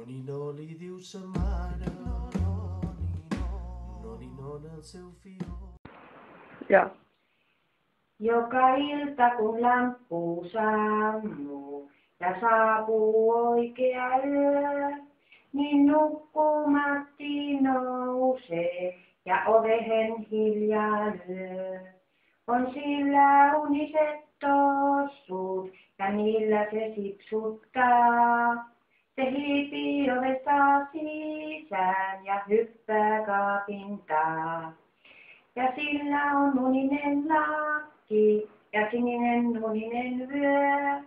Noni no li diu sa mare, noni non el seu fill. Ja. Joka ilta kun lamppu sammuu ja saapuu oikea yö, niin nukkumatti nousee ja ovehen hiljaa lyö. On sillä uniset tossut ja niillä se sipsuttaa. Se hiipii ovesta sisään ja hyppää kaapin taa. Ja sillä on uninen lakki ja sininen uninen vyö.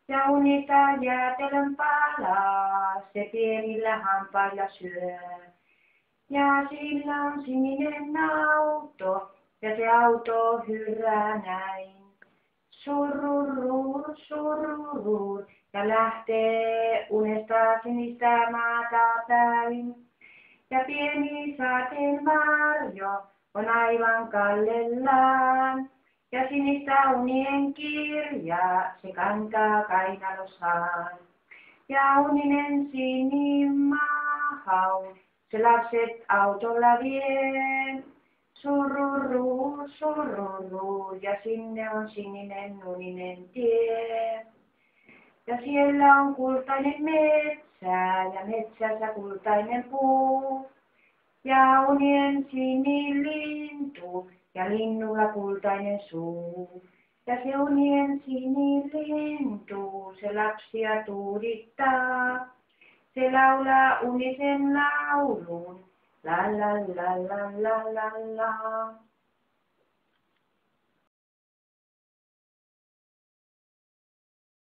Ja unita jäätelön palaa se pienillä hampailla syö. Ja sillä on sininen auto ja se auto hyrrää näin. Sururur, sururur ja lähtee unesta sinistä maata päin. Ja pieni saateen varjo on aivan kallellaan. Ja sinistä unien kirja se kantaa kainalossaan. Ja uninen sinimahaus se lapset autolla vie. Sururur, sururur ja sinne on sininen uninen tie. Ja siellä on kultainen metsä ja metsässä kultainen puu. Ja unien sinilintu ja linnulla kultainen suu. Ja se unien sinilintu se lapsia tuudittaa. Se laulaa unisen laulun la la la la la la la.